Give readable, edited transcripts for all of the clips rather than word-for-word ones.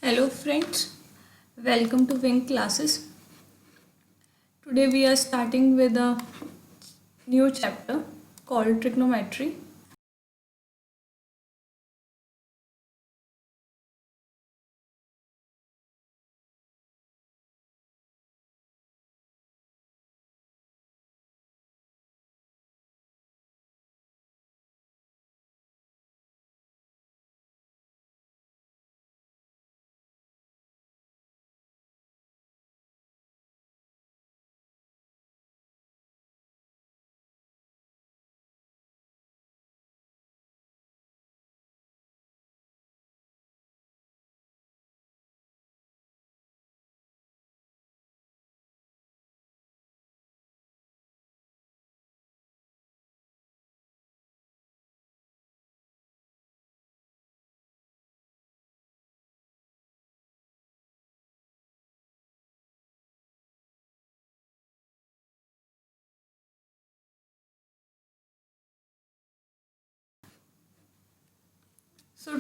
Hello friends, welcome to Wing classes. Today we are starting with a new chapter called trigonometry.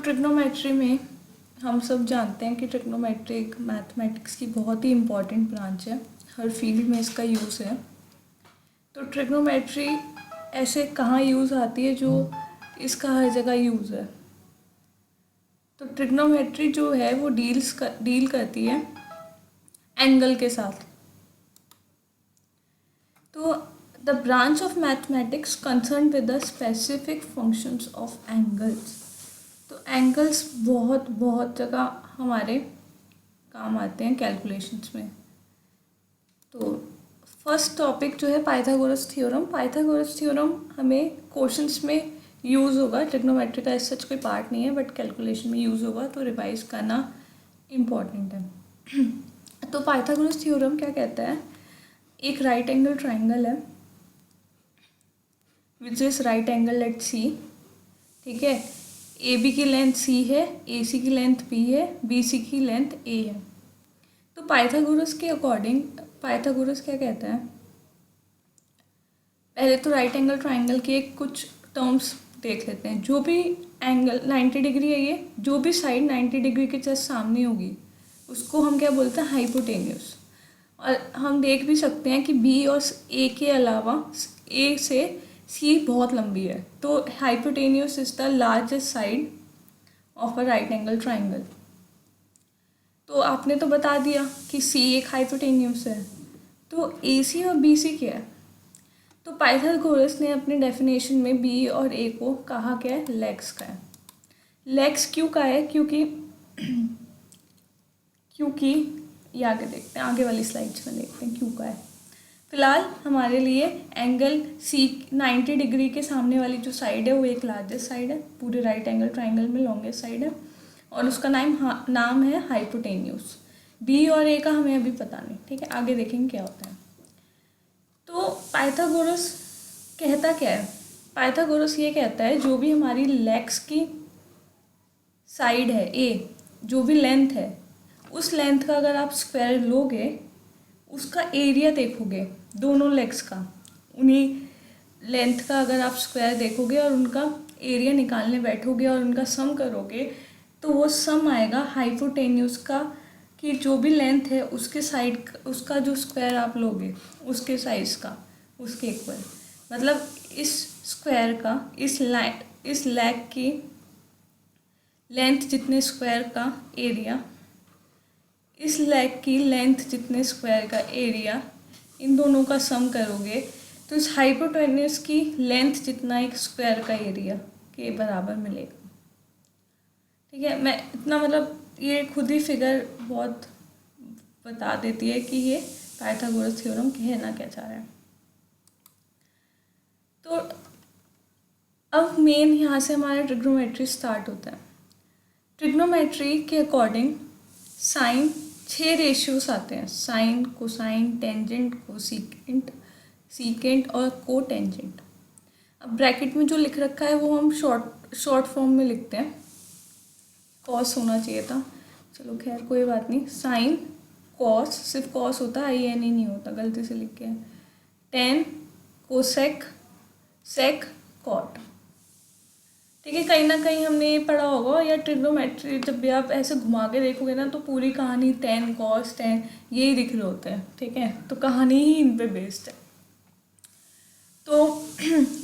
Trigonometry में हम सब जानते हैं कि ट्रिग्नोमेट्री एक मैथमेटिक्स की बहुत ही इम्पॉर्टेंट ब्रांच है। हर फील्ड में इसका यूज़ है। तो ट्रिग्नोमेट्री ऐसे कहाँ यूज़ आती है जो इसका हर जगह यूज़ है। तो ट्रिग्नोमेट्री जो है वो डील करती है एंगल के साथ। तो the branch of mathematics concern with the specific functions of angles. तो एंगल्स बहुत जगह हमारे काम आते हैं कैलकुलेशंस में। तो फर्स्ट टॉपिक जो है पाइथागोरस थ्योरम। पाइथागोरस थ्योरम हमें क्वेश्चंस में यूज़ होगा। ट्रिग्नोमेट्री का सच कोई पार्ट नहीं है बट कैलकुलेशन में यूज़ होगा, तो रिवाइज करना इम्पॉर्टेंट है। तो पाइथागोरस थ्योरम क्या कहता है, एक राइट एंगल ट्राइंगल है which is right angle at C. ठीक है, ए बी की लेंथ सी है, ए सी की लेंथ बी है, बी सी की लेंथ ए है। तो पाइथागोरस के अकॉर्डिंग पाइथागोरस क्या कहता है, पहले तो राइट एंगल ट्राइंगल के कुछ टर्म्स देख लेते हैं। जो भी एंगल 90 डिग्री है, ये जो भी साइड 90 डिग्री के जस्ट सामने होगी उसको हम क्या बोलते हैं, हाइपोटेन्यूस। और हम देख भी सकते हैं कि बी और ए के अलावा ए से सी बहुत लंबी है, तो hypotenuse is the largest side of a right angle triangle. तो आपने तो बता दिया कि सी एक हाइपोटेन्यूस है, तो ए सी और बी सी क्या है। तो पाइथागोरस ने अपने डेफिनेशन में बी और ए को कहा क्या है, लेग्स का है। लेग्स क्यों का है, क्योंकि ये आगे देखते हैं, आगे वाली स्लाइड्स में देखते हैं क्यों का है। फिलहाल हमारे लिए एंगल सी 90 डिग्री के सामने वाली जो साइड है वो एक लार्जेस्ट साइड है, पूरे राइट एंगल ट्राइंगल में लॉन्गेस्ट साइड है, और उसका नाम है हाइपोटेन्यूस। बी और ए का हमें अभी पता नहीं, ठीक है, आगे देखेंगे क्या होता है। तो पाइथागोरस कहता क्या है, पाइथागोरस ये कहता है जो भी हमारी लेग्स की साइड है ए, जो भी लेंथ है, उस लेंथ का अगर आप स्क्वायर लोगे, उसका एरिया देखोगे दोनों लेग्स का, उन्हीं लेंथ का अगर आप स्क्वायर देखोगे और उनका एरिया निकालने बैठोगे और उनका सम करोगे, तो वो सम आएगा हाइपोटेन्यूस का, कि जो भी लेंथ है उसके साइड उसका जो स्क्वायर आप लोगे उसके साइज का, उसके इक्वल। मतलब इस स्क्वायर का इस लेग की लेंथ जितने स्क्वायर का एरिया, इस लेग की लेंथ जितने स्क्वायर का एरिया, इन दोनों का सम करोगे तो इस हाइपोटेन्यूस की लेंथ जितना एक स्क्वायर का एरिया के बराबर मिलेगा। ठीक है, मैं इतना मतलब ये खुद ही फिगर बहुत बता देती है कि ये पाइथागोरस थ्योरम कहना क्या चाह रहा है। तो अब मेन यहाँ से हमारा ट्रिग्नोमेट्री स्टार्ट होता है। ट्रिग्नोमेट्री के अकॉर्डिंग साइन 6 रेशियोस आते हैं, sine, cosine, tangent, cosecant, secant और को टेंजेंट। अब ब्रैकेट में जो लिख रखा है वो हम शॉर्ट फॉर्म में लिखते हैं, कॉस होना चाहिए था, चलो खैर कोई बात नहीं। साइन, कॉस, सिर्फ कॉस होता है, आई एन ई नहीं होता, गलती से लिख के है। टेन, कोसेक, सेक, कॉट। ठीक है, कहीं ना कहीं हमने ये पढ़ा होगा, या ट्रिग्नोमेट्री जब भी आप ऐसे घुमा के देखोगे ना तो पूरी कहानी tan cos tan यही दिख रहे होते हैं। ठीक है, तो कहानी ही इन पे बेस्ड है। तो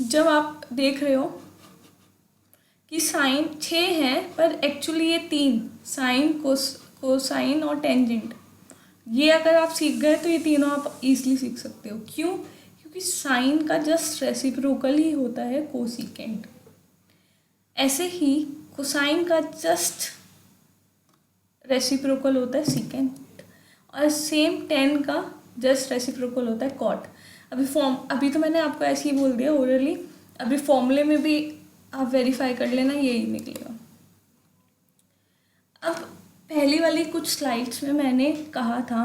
जब आप देख रहे हो कि साइन 6 है पर एक्चुअली ये 3 साइन कोसाइन और टेंजेंट, ये अगर आप सीख गए तो ये तीनों आप इजीली सीख सकते हो। क्यों? क्योंकि साइन का जस्ट रेसिप्रोकल ही होता है कोसिकेंट। ऐसे ही कोसाइन का जस्ट रेसिप्रोकल होता है सीकेंट, और सेम टेन का जस्ट रेसिप्रोकल होता है कॉट। अभी तो मैंने आपको ऐसे ही बोल दिया ओरली, अभी फॉर्मूले में भी आप वेरीफाई कर लेना, यही निकलेगा। अब पहली वाली कुछ स्लाइड्स में मैंने कहा था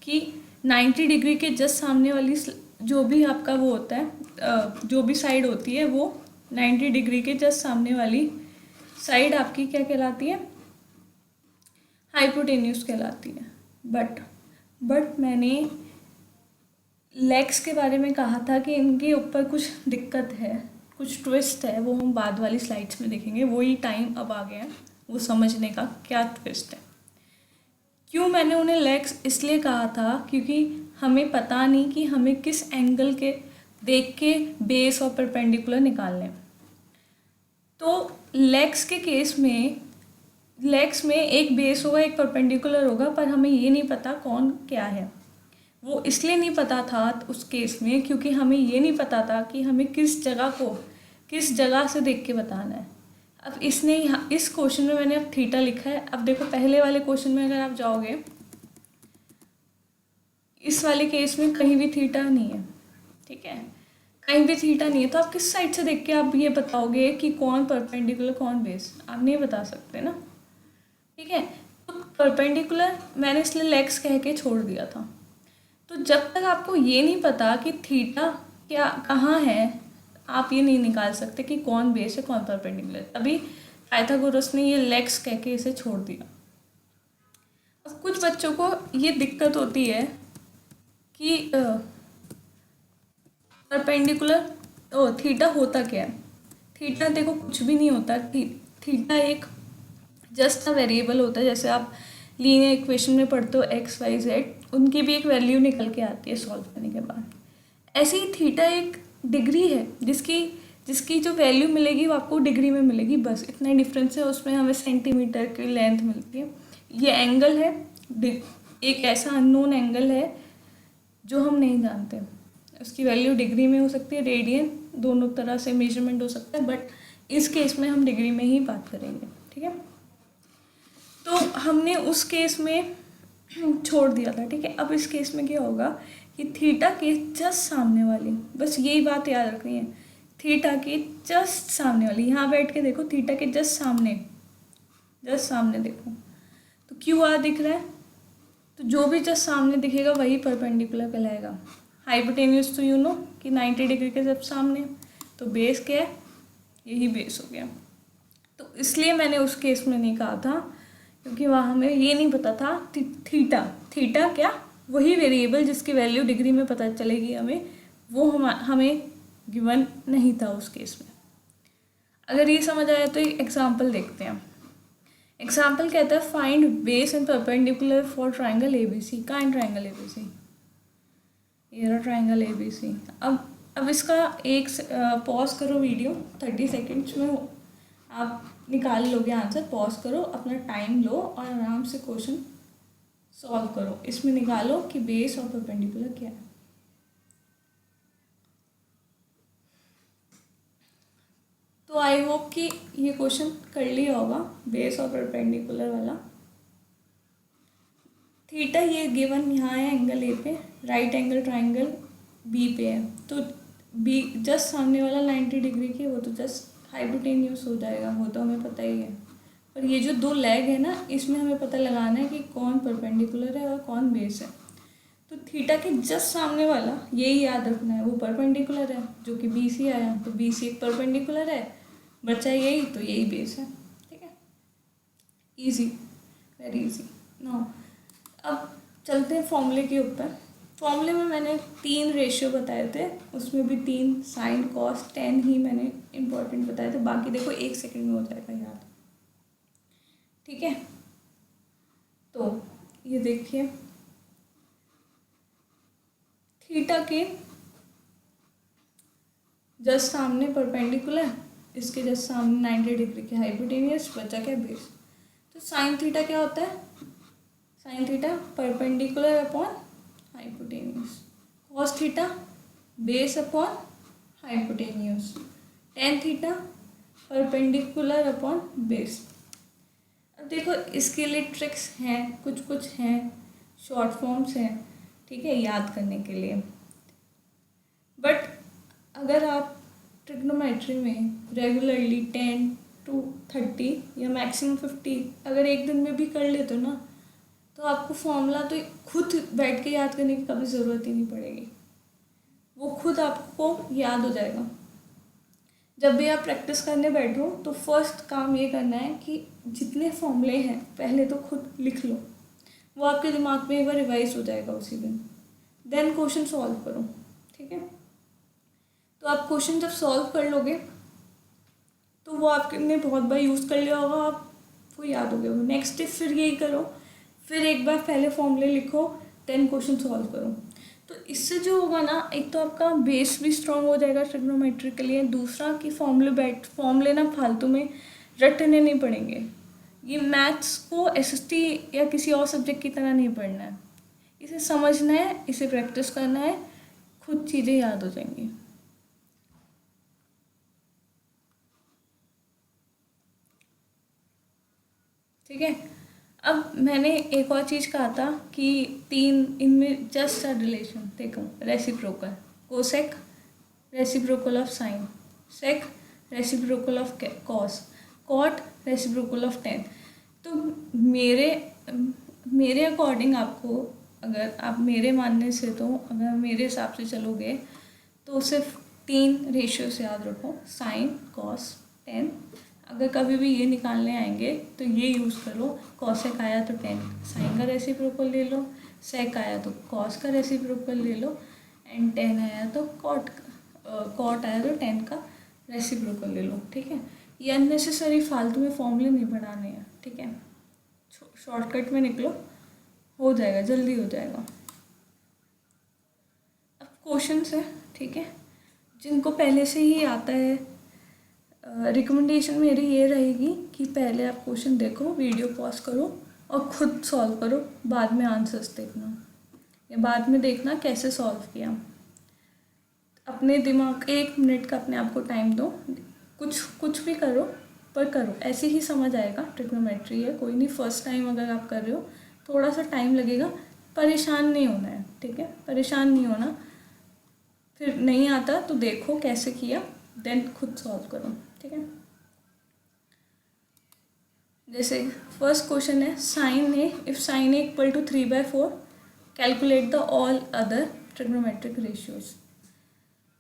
कि 90 डिग्री के जस्ट सामने वाली जो भी आपका वो होता है, जो भी साइड होती है वो 90 डिग्री के जस्ट सामने वाली साइड आपकी क्या कहलाती है? हाइपोटेन्यूस कहलाती है। बट मैंने लेग्स के बारे में कहा था कि इनके ऊपर कुछ दिक्कत है, कुछ ट्विस्ट है, वो हम बाद वाली स्लाइड्स में देखेंगे। वही टाइम अब आ गया है वो समझने का क्या ट्विस्ट है। क्यों मैंने उन्हें लेग्स इसलिए कहा था क्योंकि हमें पता नहीं कि हमें किस एंगल के देख के बेस और परपेंडिकुलर निकालने हैं। तो लेग्स के केस में लेग्स में एक बेस होगा एक परपेंडिकुलर होगा, पर हमें ये नहीं पता कौन क्या है। वो इसलिए नहीं पता था उस केस में क्योंकि हमें ये नहीं पता था कि हमें किस जगह से देख के बताना है। अब इस क्वेश्चन में मैंने अब थीटा लिखा है। अब देखो पहले वाले क्वेश्चन में अगर आप जाओगे, इस वाले केस में कहीं भी थीटा नहीं है। ठीक है, कहीं भी थीटा नहीं है, तो आप किस साइड से देख के आप ये बताओगे कि कौन परपेंडिकुलर कौन बेस? आप नहीं बता सकते ना। ठीक है, तो परपेंडिकुलर मैंने इसलिए लेग्स कह के छोड़ दिया था। तो जब तक आपको ये नहीं पता कि थीटा क्या कहाँ है, आप ये नहीं निकाल सकते कि कौन बेस है कौन परपेंडिकुलर। तभी पाइथागोरस ने ये लेग्स कह के इसे छोड़ दिया। अब कुछ बच्चों को ये दिक्कत होती है कि परपेंडिकुलर थीटा होता क्या है? थीटा देखो कुछ भी नहीं होता। थीटा एक जस्ट अ वेरिएबल होता है। जैसे आप लीनियर इक्वेशन में पढ़ते हो एक्स वाई जेड, उनकी भी एक वैल्यू निकल के आती है सॉल्व करने के बाद। ऐसे ही थीटा एक डिग्री है जिसकी जो वैल्यू मिलेगी वो आपको डिग्री में मिलेगी, बस इतना ही डिफरेंस है। उसमें हमें सेंटीमीटर की लेंथ मिलती है। ये एंगल है, एक ऐसा अननोन एंगल है जो हम नहीं जानते, उसकी वैल्यू डिग्री में हो सकती है, रेडियन, दोनों तरह से मेजरमेंट हो सकता है, बट इस केस में हम डिग्री में ही बात करेंगे। ठीक है, तो हमने उस केस में छोड़ दिया था। ठीक है, अब इस केस में क्या होगा कि थीटा के जस्ट सामने वाली, बस यही बात याद रखनी है, थीटा के जस्ट सामने वाली, यहाँ बैठ के देखो थीटा के जस्ट सामने देखो तो क्यू आर दिख रहा है, तो जो भी जस्ट सामने दिखेगा वही परपेंडिकुलर कहलाएगा। हाइपोटेन्यूस तो यू नो कि 90 डिग्री के जब सामने, तो बेस क्या है? यही बेस हो गया। तो इसलिए मैंने उस केस में नहीं कहा था क्योंकि वहाँ हमें ये नहीं पता था थीटा क्या, वही वेरिएबल जिसकी वैल्यू डिग्री में पता चलेगी हमें, वो हमें गिवन नहीं था उस केस में। अगर ये समझ आया तो एक एग्जाम्पल देखते हैं। एग्जाम्पल कहता है find base and perpendicular for triangle ABC। का इन ट्राइंगल ABC, ये रहा ट्राइंगल ABC। अब इसका एक पॉज करो वीडियो, 30 सेकेंड्स में आप निकाल लोगे आंसर। पॉज करो, अपना टाइम लो और आराम से क्वेश्चन सॉल्व करो। इसमें निकालो कि बेस और परपेंडिकुलर क्या है। तो आई होप कि ये क्वेश्चन कर लिया होगा, बेस और परपेंडिकुलर वाला। थीटा ये गिवन यहाँ है एंगल ए पे, राइट एंगल ट्राइंगल बी पे है, तो बी जस्ट सामने वाला 90 डिग्री के, वो तो जस्ट हाइपोटेन्यूस हो जाएगा, वो तो हमें पता ही है। पर ये जो दो लेग है ना, इसमें हमें पता लगाना है कि कौन परपेंडिकुलर है और कौन बेस है। तो थीटा के जस्ट सामने वाला यही याद रखना है, वो परपेंडिकुलर है, जो कि BC आया, तो BC एक परपेंडिकुलर है, बचा यही, तो यही बेस है। ठीक है, इजी, वेरी इजी। नो अब चलते हैं फॉर्मूले के ऊपर। फॉर्मूले में मैंने 3 रेशियो बताए थे, उसमें भी 3 साइन कॉस टेन ही मैंने इम्पोर्टेंट बताए थे, बाकी देखो 1 सेकंड में हो जाएगा याद। ठीक है, तो ये देखिए थीटा के जस्ट सामने परपेंडिकुलर, इसके जस्ट सामने 90 डिग्री के हाइपोटेनियस, बचा क्या बेस। तो साइन थीटा क्या होता है, sine theta perpendicular upon hypotenuse, cos theta base upon hypotenuse, tan theta perpendicular upon base. अब देखो इसके लिए ट्रिक्स हैं, कुछ कुछ हैं, शॉर्ट फॉर्म्स हैं, ठीक है, याद करने के लिए। बट अगर आप ट्रिग्नोमेट्री में रेगुलरली 10 to 30 या मैक्सिमम 50 अगर एक दिन में भी कर लेते हो ना, तो आपको फॉर्मूला तो खुद बैठ के याद करने की कभी ज़रूरत ही नहीं पड़ेगी, वो खुद आपको याद हो जाएगा। जब भी आप प्रैक्टिस करने बैठो तो फर्स्ट काम ये करना है कि जितने फॉर्मूले हैं पहले तो खुद लिख लो, वो आपके दिमाग में एक बार रिवाइज हो जाएगा उसी दिन, देन क्वेश्चन सॉल्व करो। ठीक है, तो आप क्वेश्चन जब सॉल्व कर लोगे तो वो आपने बहुत बार यूज़ कर लिया होगा, आपको याद हो गया होगा। नेक्स्ट डे फिर यही करो, फिर एक बार पहले फॉर्मूले लिखो, देन क्वेश्चन सॉल्व करो। तो इससे जो होगा ना, एक तो आपका बेस भी स्ट्रांग हो जाएगा ट्रिग्नोमेट्री के लिए, दूसरा कि फॉर्मूले ना फालतू में रटने नहीं पड़ेंगे। ये मैथ्स को एसएसटी या किसी और सब्जेक्ट की तरह नहीं पढ़ना है, इसे समझना है, इसे प्रैक्टिस करना है, खुद चीज़ें याद हो जाएंगी। ठीक है, अब मैंने एक और चीज़ कहा था कि 3 इनमें जस्ट अ रिलेशन, देखो reciprocal, cosec reciprocal of sine, sec reciprocal of cos, cot reciprocal of tan. तो मेरे अकॉर्डिंग आपको, अगर आप मेरे मानने से, तो अगर मेरे हिसाब से चलोगे तो सिर्फ 3 रेशियो से याद रखो, साइन कॉस टेन। अगर कभी भी ये निकालने आएंगे तो ये यूज़ करो, कॉसेक आया तो टेन साइन का रेसिप्रोकल ले लो, सेक आया तो कॉस का रेसिप्रोकल ले लो, एंड टेन आया तो कॉट आया तो टेन का रेसिप्रोकल ले लो। ठीक है, ये अननेसेसरी फालतू में फॉर्मूले नहीं बढ़ाने हैं। ठीक है, शॉर्टकट में निकलो, हो जाएगा, जल्दी हो जाएगा। अब क्वेश्चन है, ठीक है, जिनको पहले से ही आता है, रिकमेंडेशन मेरी ये रहेगी कि पहले आप क्वेश्चन देखो, वीडियो पॉज करो और खुद सॉल्व करो, बाद में आंसर्स देखना या बाद में देखना कैसे सॉल्व किया। अपने दिमाग 1 मिनट का अपने आप को टाइम दो, कुछ भी करो पर करो, ऐसे ही समझ आएगा। ट्रिग्नोमेट्री है, कोई नहीं, फर्स्ट टाइम अगर आप कर रहे हो थोड़ा सा टाइम लगेगा, परेशान नहीं होना है। ठीक है, परेशान नहीं होना, फिर नहीं आता तो देखो कैसे किया, देन खुद सॉल्व करो। ठीक है, जैसे फर्स्ट क्वेश्चन है, sine A, if sine A equal to 3/4 calculate the all other trigonometric ratios.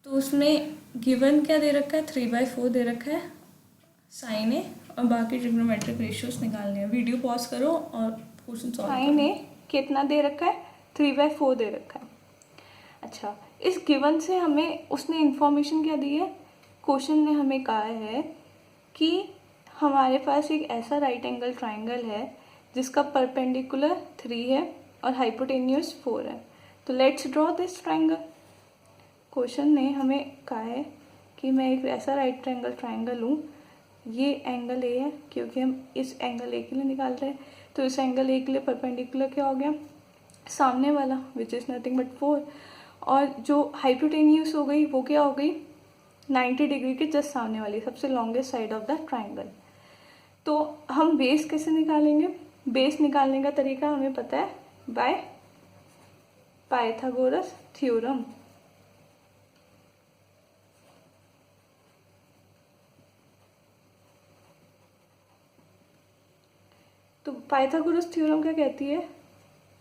तो उसमें गिवन क्या दे रखा है, 3/4 दे रखा है साइन ए, और बाकी ट्रिग्नोमेट्रिक रेशियोज निकालने हैं। वीडियो पॉज करो और क्वेश्चन सॉल्व करो। साइन ए कितना दे रखा है, 3/4 दे रखा है। अच्छा, इस गिवन से हमें उसने इन्फॉर्मेशन क्या दी है, क्वेश्चन ने हमें कहा है कि हमारे पास एक ऐसा राइट एंगल ट्राइंगल है जिसका परपेंडिकुलर 3 है और हाइपोटेन्यूस 4 है। तो let's draw this triangle. Question ने हमें कहा है कि मैं एक ऐसा राइट एंगल ट्राइंगल हूँ, ये एंगल ए है क्योंकि हम इस एंगल ए के लिए निकाल रहे हैं, तो इस एंगल ए के लिए परपेंडिकुलर क्या हो गया, सामने वाला, विच इज़ नथिंग बट 4, और जो हाइपोटेन्यूस हो गई वो क्या हो गई, 90 डिग्री के जस्ट सामने वाली, सबसे longest side of the triangle. तो हम बेस कैसे निकालेंगे, बेस निकालने का तरीका हमें पता है, बाय पाइथागोरस थ्योरम। तो पाइथागोरस थ्योरम क्या कहती है,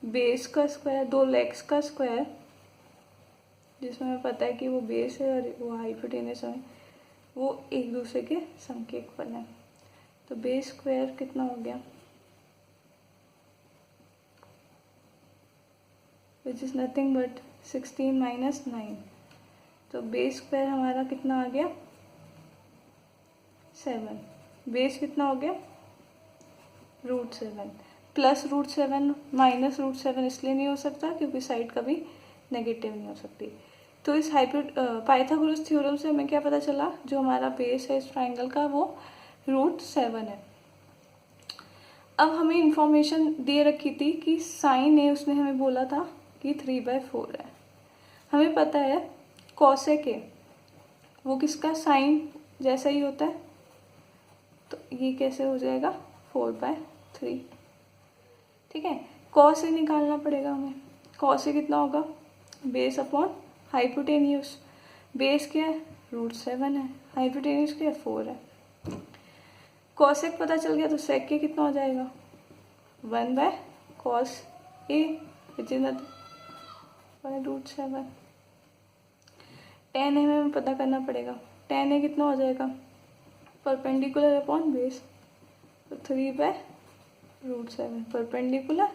बेस का स्क्वायर, 2 लेग्स का स्क्वायर, जिसमें हमें पता है कि वो बेस है और वो हाइपोटेनस है, वो एक दूसरे के संकेतफल है। तो बेस स्क्वायर कितना हो गया, which is nothing but 16 minus 9, तो बेस स्क्वायर हमारा कितना आ गया 7। बेस कितना हो गया √7 प्लस √7 माइनस √7 इसलिए नहीं हो सकता क्योंकि साइड कभी नेगेटिव नहीं हो सकती। तो इस पाइथागोरस थ्योरम से हमें क्या पता चला, जो हमारा बेस है इस ट्राइंगल का वो √7 है। अब हमें इंफॉर्मेशन दे रखी थी कि साइन ए उसने हमें बोला था कि 3/4 है। हमें पता है कॉसेक ए वो किसका साइन जैसा ही होता है, तो ये कैसे हो जाएगा 4/3। ठीक है, कॉस ए निकालना पड़ेगा हमें। कॉस ए कितना होगा बेस अपॉन हाइपोटेन्यूस। बेस क्या है √7 है, हाइपोटेन्यूस क्या है 4 है। कॉसेक पता चल गया तो सेक के कितना हो जाएगा 1/cos A which is √7। tan A में पता करना पड़ेगा, tan A कितना हो जाएगा परपेंडिकुलर अपॉन बेस, तो 3/√7 परपेंडिकुलर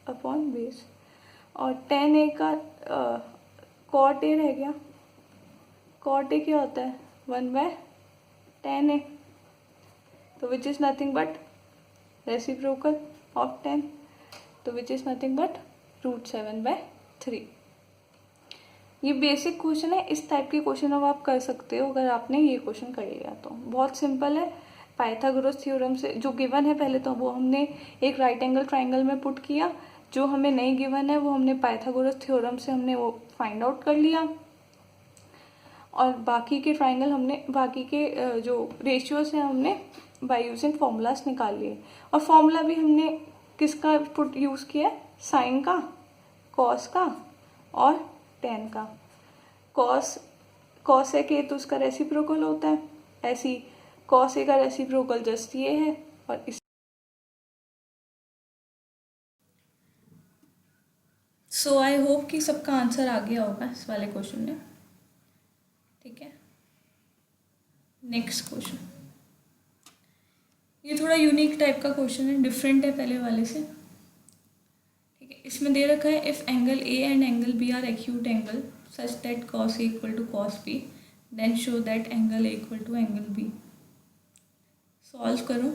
अपॉन बेस। और tan A का cot A रह गया, cot A क्या होता है 1/tan A, तो which is nothing but reciprocal of 10, तो विच इज़ नथिंग बट √7/3। ये बेसिक क्वेश्चन है, इस टाइप के क्वेश्चन अब आप कर सकते हो अगर आपने ये क्वेश्चन कर लिया तो। बहुत सिंपल है, पाइथागोरस थ्योरम से जो गिवन है पहले तो वो हमने एक राइट एंगल ट्राइंगल में पुट किया, जो हमें नहीं गिवन है वो हमने पाइथागोरस थ्योरम से हमने वो फाइंड आउट कर लिया, और बाकी के ट्राइंगल हमने बाकी के जो रेशियोज हैं हमने बाय यूजिंग फॉर्मूलाज निकाल लिए। और फॉर्मूला भी हमने किसका पुट यूज़ किया है साइन का, कॉस का और टेन का। कॉस ए के तो उसका रेसिप्रोकल होता है, ऐसी कॉस ए का रेसिप्रोकल जस्ट ये है। और इस सो आई होप कि सबका आंसर आ गया होगा इस वाले क्वेश्चन में। ठीक है, नेक्स्ट क्वेश्चन, ये थोड़ा यूनिक टाइप का क्वेश्चन है, डिफरेंट है पहले वाले से। ठीक है, इसमें दे रखा है if angle A and angle B are acute angle such that cos A equal to cos B then show that angle A equal to angle B. Solve करो,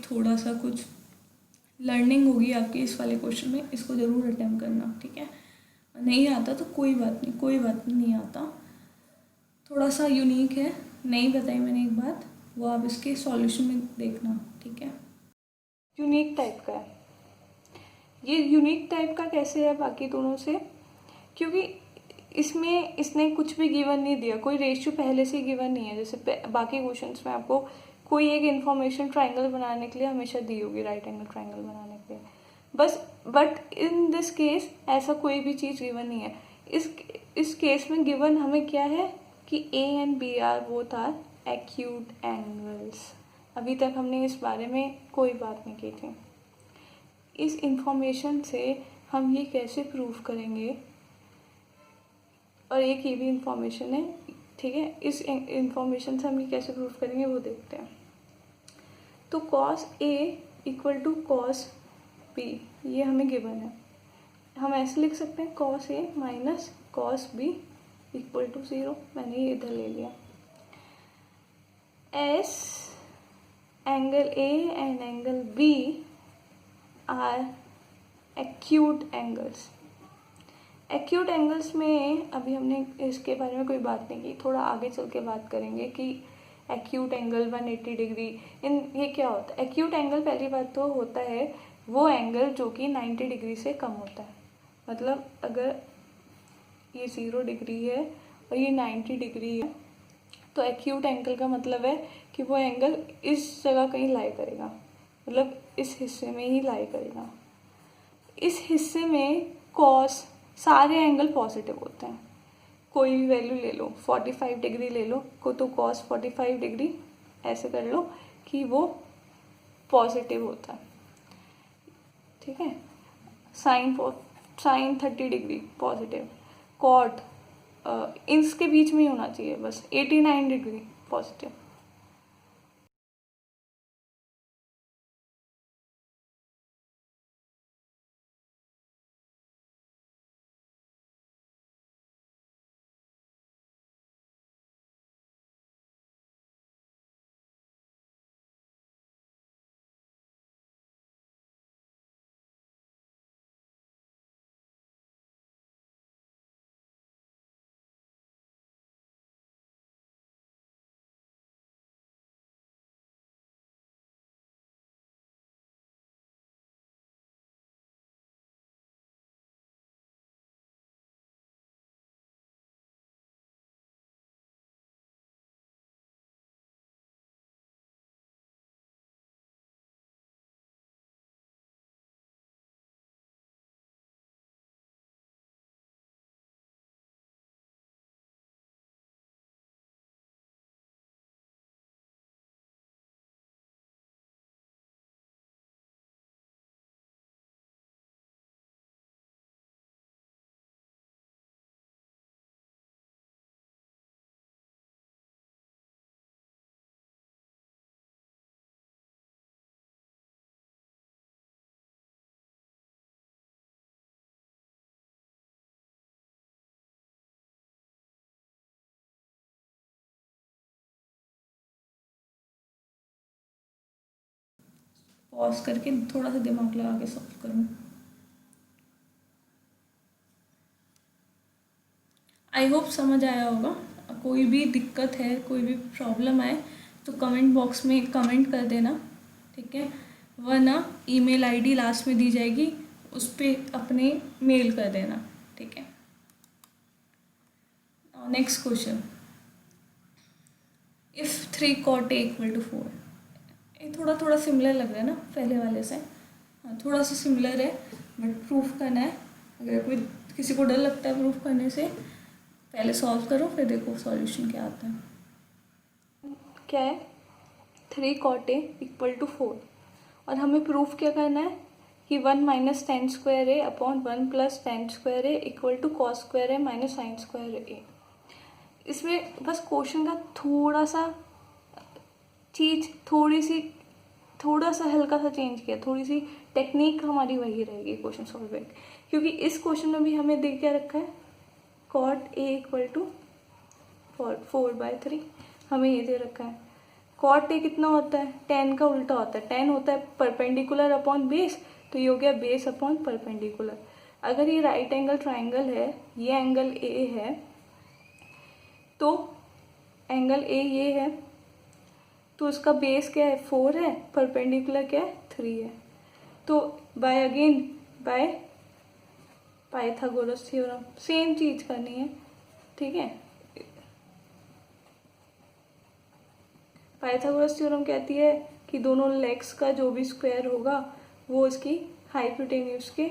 थोड़ा सा कुछ लर्निंग होगी आपकी इस वाले क्वेश्चन में, इसको ज़रूर अटेम्प्ट करना। ठीक है, नहीं आता तो कोई बात नहीं आता, थोड़ा सा यूनिक है, नहीं बताई मैंने एक बात, वो आप इसके सॉल्यूशन में देखना। ठीक है, यूनिक टाइप का है ये। यूनिक टाइप का कैसे है बाकी दोनों से, क्योंकि इसमें इसने कुछ भी गिवन नहीं दिया, कोई रेशियो पहले से गिवन नहीं है। जैसे बाकी क्वेश्चंस में आपको कोई एक इन्फॉर्मेशन ट्राइंगल बनाने के लिए हमेशा दी होगी, राइट एंगल ट्राइंगल बनाने के लिए बस, बट इन दिस केस ऐसा कोई भी चीज़ गिवन नहीं है। इस केस में गिवन हमें क्या है कि A and B are both are acute angles. अभी तक हमने इस बारे में कोई बात नहीं की थी। इस इंफॉर्मेशन से हम ये कैसे प्रूव करेंगे, और एक ये भी इंफॉर्मेशन है। ठीक है, इस इंफॉर्मेशन से हम ये कैसे प्रूव करेंगे वो देखते हैं। तो cos A equal to cos B ये हमें गिवन है, हम ऐसे लिख सकते हैं cos A minus cos B equal to 0। मैंने ये इधर ले लिया। As angle A and angle B are acute angles. Acute angles में अभी हमने इसके बारे में कोई बात नहीं की, थोड़ा आगे चल के बात करेंगे कि एक्यूट एंगल 180 डिग्री इन ये क्या होता है। एक्यूट एंगल पहली बात तो होता है वो एंगल जो कि 90 डिग्री से कम होता है। मतलब अगर ये 0 डिग्री है और ये 90 डिग्री है तो एक्यूट एंगल का मतलब है कि वो एंगल इस जगह कहीं लाई करेगा, मतलब इस हिस्से में ही लाई करेगा। इस हिस्से में कॉस सारे एंगल पॉजिटिव होते हैं, कोई भी वैल्यू ले लो, 45 डिग्री ले लो को तो कॉस 45 डिग्री ऐसे कर लो कि वो पॉजिटिव होता है। ठीक है, साइन 30 डिग्री पॉजिटिव, कॉट इसके बीच में ही होना चाहिए बस 89 डिग्री पॉजिटिव। पॉज करके थोड़ा सा दिमाग लगा के सॉल्व करूँ। आई होप समझ आया होगा। कोई भी दिक्कत है, कोई भी प्रॉब्लम आए तो कमेंट बॉक्स में कमेंट कर देना, ठीक है। वरना ईमेल आईडी लास्ट में दी जाएगी, उस पर अपने मेल कर देना, ठीक है। Next question, if 3 cot A = 4। ये थोड़ा थोड़ा सिमिलर लग रहा है ना पहले वाले से, हाँ थोड़ा सा सिमिलर है, बट प्रूफ करना है। अगर कोई किसी को डर लगता है प्रूफ करने से, पहले सॉल्व करो फिर देखो सॉल्यूशन क्या आता है। क्या है, 3 cot A = 4, और हमें प्रूफ क्या करना है कि 1 - tan² A / 1 + tan² A = cos² A - sin² A। इसमें बस क्वेश्चन का थोड़ा सा चीज़, थोड़ा सा हल्का सा चेंज किया, थोड़ी सी टेक्निक हमारी वही रहेगी क्वेश्चन सॉल्विंग, क्योंकि इस क्वेश्चन में भी हमें दे क्या रखा है, cot A = 4/3 हमें ये दे रखा है। cot A कितना होता है, tan का उल्टा होता है, tan होता है परपेंडिकुलर अपॉन बेस, तो ये हो गया बेस अपॉन परपेंडिकुलर। अगर ये राइट एंगल ट्राइंगल है, ये एंगल A है, तो एंगल A ये है, तो उसका बेस क्या है 4 है, परपेंडिकुलर क्या है 3 है। तो बाय पाइथागोरस थ्योरम सेम चीज करनी है, ठीक है। पाइथागोरस थ्योरम कहती है कि दोनों लेग्स का जो भी स्क्वायर होगा वो इसकी हाइपोटेन्यूज के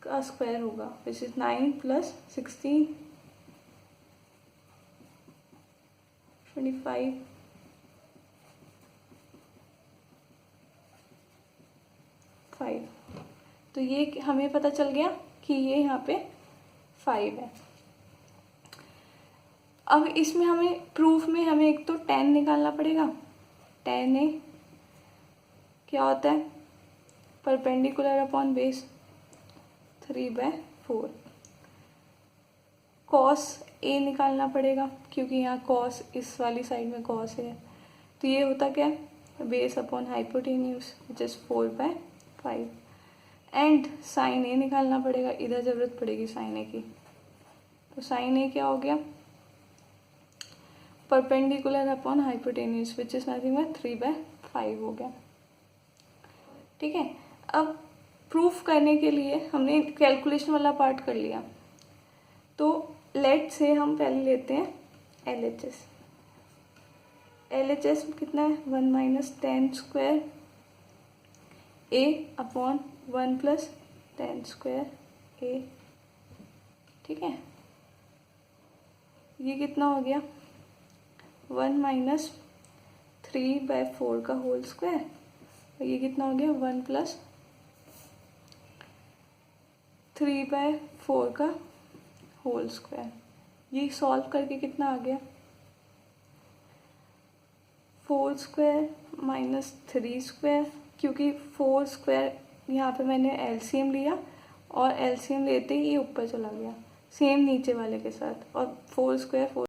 का स्क्वायर होगा, विच इज 9 + 16 25 5। तो ये हमें पता चल गया कि ये यहाँ पे 5 है। अब इसमें हमें प्रूफ में हमें एक तो tan निकालना पड़ेगा। tan A क्या होता है, perpendicular upon base 3/4। cos A निकालना पड़ेगा, क्योंकि यहाँ cos इस वाली साइड में cos है, तो ये होता क्या है, base upon hypotenuse which is 4/5। And sin A निकालना पड़ेगा, इधर जरूरत पड़ेगी sin A की, तो sin A क्या हो गया, perpendicular upon hypotenuse which is nothing but 3/5 हो गया, ठीक है। अब प्रूफ करने के लिए हमने कैलकुलेशन वाला पार्ट कर लिया, तो लेट से हम पहले लेते हैं LHS। LHS कितना है, 1 - tan² A / 1 + tan² A, ठीक है। ये कितना हो गया, 1 - 3/4 का होल स्क्वायर, और ये कितना हो गया 1 + 3/4 का होल स्क्वायर। ये सॉल्व करके कितना आ गया, 4² - 3², क्योंकि 4² यहाँ पे मैंने LCM लिया, और LCM लेते ही ये ऊपर चला गया सेम नीचे वाले के साथ, और 4² 4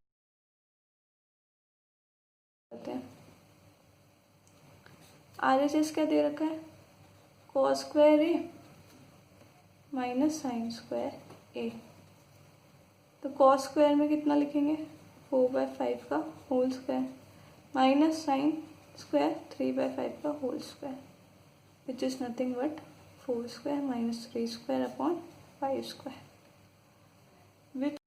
RHS क्या दे रखा है, cos² A - sin² A। तो cos² में कितना लिखेंगे, 4/5 का होल स्क्वायर माइनस sin² 3/5 का whole square, which is nothing but 4² - 3² upon 5², which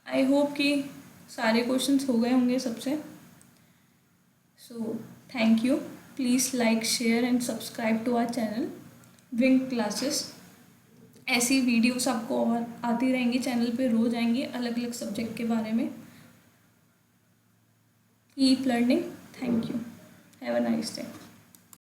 I hope कि सारे क्वेश्चंस हो गए होंगे सबसे। So thank you, please like share and subscribe to our channel wing classes. ऐसी वीडियोस आपको और आती रहेंगी चैनल पे, रोज आएंगी अलग अलग सब्जेक्ट के बारे में। Keep learning, thank you, have a nice day.